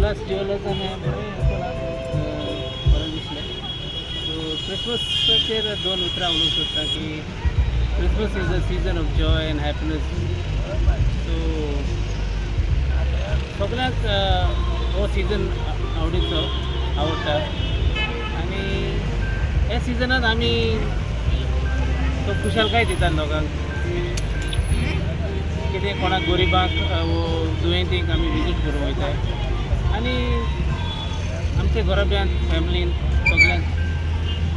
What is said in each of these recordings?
Vilas jewellers आणि बरं दिसलें. सो क्रिसमसाचेर दोन उतरां उलोवंक सोदता की Christmas is a season of Joy end happiness. So सगळ्यांक हो सीजन आवडटा आनी ह्या सिजनात आमी खुशालकाय दितात लोकांक. कितें कोणाक गरिबांक दुयेंतींक आमी विजीट करूंक वयताय आनी आमच्या घराब्यांत फॅमिलीन सगळ्यांक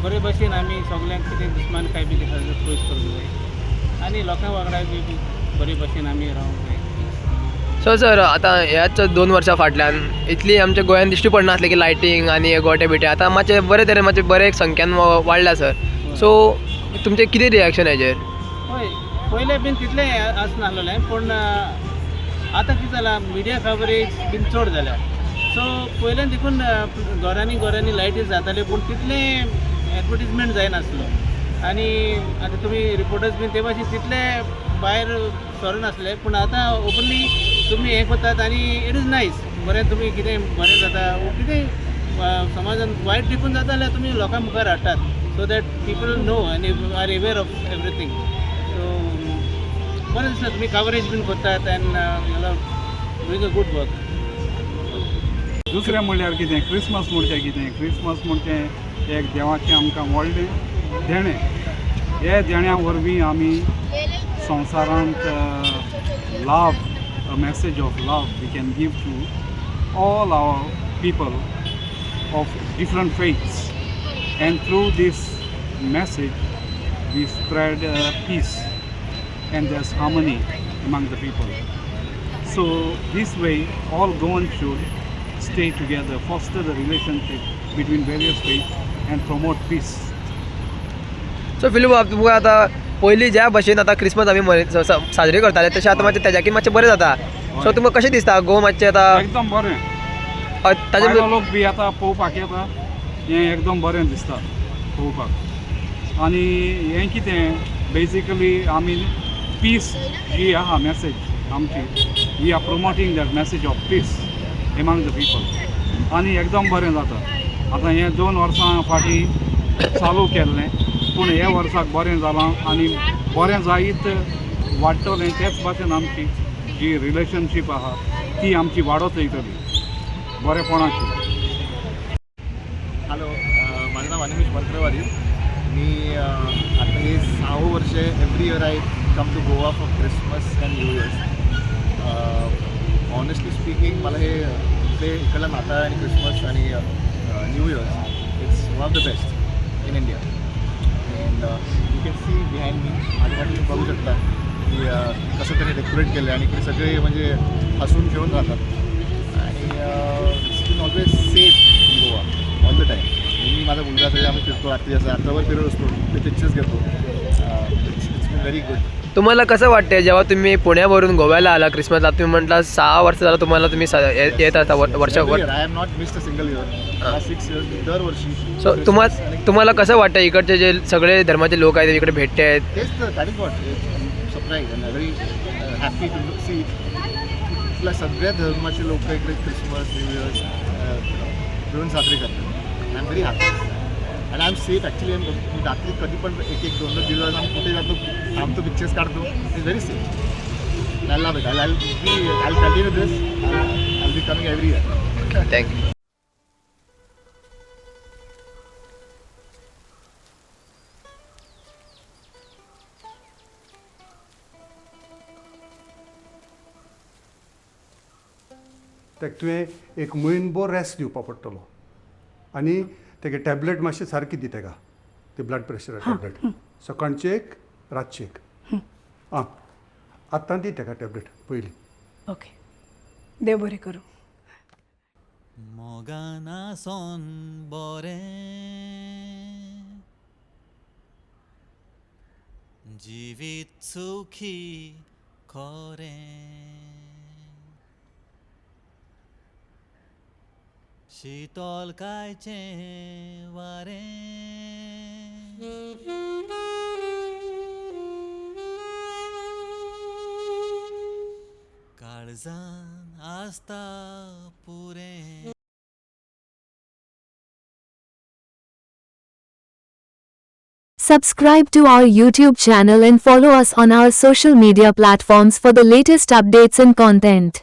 बरे भशेन आमी सगळ्यांक कितें दुस्मानकाय बी पयस करूंक जाय आनी लोकां वांगडा बी बरे भशेन आमी रावूंक जाय. सो सर आतां ह्याच 2 वर्सां फाटल्यान इतली आमच्या गोंयांत दिश्टी पडनासलें की लायटींग आनी गोटे बिटे आतां मातशें बरे तरेन मातशें बरे संख्यान वाडला सर. सो तुमचें कितें रिएक्शन हेजेर? हय, पयलें बीन तितलें आसनासलें पूण आतां कितें जालां मिडिया कवरेज बीन चड जाल्या. सो पयल्यान देखून घरांनी लायटी जाताल्यो पूण तितलें एडवर्टिजमेंट जायनासलो आनी आतां तुमी रिपोर्टर्स बीन ते भाशेन तितले भायर सरनासले पूण आतां ओपनली तुमी हें करतात आनी इट इज नायस. बरें तुमी कितें बरें जाता कितें समाजान वायट देखून जाता जाल्यार तुमी लोकां मुखार हाडटात सो दॅट पीपल नो आनी R aware of everything. So बरें दिसता तुमी कवरेज बीन करतात end doing a good work. दुसरें म्हणल्यार कितें क्रिसमस म्हणचें कितें क्रिसमस म्हणचें एक देवाचें आमकां व्हडलें देणें. हे देण्या वरवीं आमी संवसारांत लव a message of love we can give to all our people of different faiths, and through this message we spread peace and there's harmony among the people. So this way all Goans should stay together, foster the relationship between various faiths and promote peace. So Philip तुमकां आतां पयलीं ज्या भशेन आतां Christmas आमी साजरी करताले तशें आतां मातशें तेज्याकीन मातशें बरें जाता. सो तुमकां कशें दिसता गो मातशें आतां एकदम बरें. ताजे भायलो लोक बी येता पळोवपाक येता, हें एकदम बरें दिसता पळोवपाक. आनी हें कितें बेजिकली आमी पीस जी आहा मॅसेज आमची we are promoting that message of peace among the people आनी एकदम बरें जाता. आतां हें 2 वर्सां फाटीं चालू केल्लें पूण हे वर्साक बरें जालां आनी बरें जायत वाडटलें. तेच भाशेन आमची जी रिलेशनशीप आहा ती आमची वाडत वयतली बरेपणाची. हॅलो, माझं नाव अनिमेश मंत्रवारी. मी आता हे 6वं वर्ष every year I come to Goa for Christmas and new years. Honestly speaking मला हे इकडलं नाताळ आणि क्रिसमस आणि new years it's one of the best in India. And you can see behind me माझ्यासाठी तुम्ही बघू शकता की कसं त्याने डेकोरेट केलं आणि इकडे सगळे म्हणजे हसून खेळून राहतात आणि it's been always safe in Goa all the time. मी माझा मुलगा सगळे आम्ही फिरतो रात्री असं रात्रभर फिरत असतो, ते पिक्चर्स घेतो. It's been very good. तुम्हाला कसं वाटतं जेव्हा तुम्ही पुण्यावरून गोव्याला आला क्रिसमसला? तुम्ही म्हटला 6 वर्ष झालं तुम्हाला तुम्ही येत आता वर्षावर. I have not missed a single year. 6 years दरवर्षी. सो तुम्हाला कसं वाटतं इकडचे जे सगळे धर्माचे लोक आहेत इकडे भेटते आहेत? तेच तर that is what surprise and very happy to see. इथल्या सगळ्या धर्माचे लोक इकडे क्रिसमस न्यू इयर्स मिळून साजरे करतात. I am very happy and I am safe. Actually मी रात्री कधी पण 1-1, 2-2 दिवस आम्ही कुठे जातो थांबतो, पिक्चर्स काढतो. It's very safe. I love it. I continue this. I be coming every year. Thank you. ताका तुवें एक म्हयनभर रेस्ट दिवपा पडटलो आनी तेगे टॅबलेट मातशी सारकी दी तेका, ती ब्लड प्रेशरा टॅबलेट. सकाळची एक, रातची एक. आं, आतां दी तेका टॅबलेट पयली. ओके, देव बरें करूं. मोगाना सोन बरें जिवीत सुखी खरें शीतलकायचें वारें काळजान आस्ता पुरे Subscribe to our YouTube channel and follow us on our social media platforms for the latest updates and content.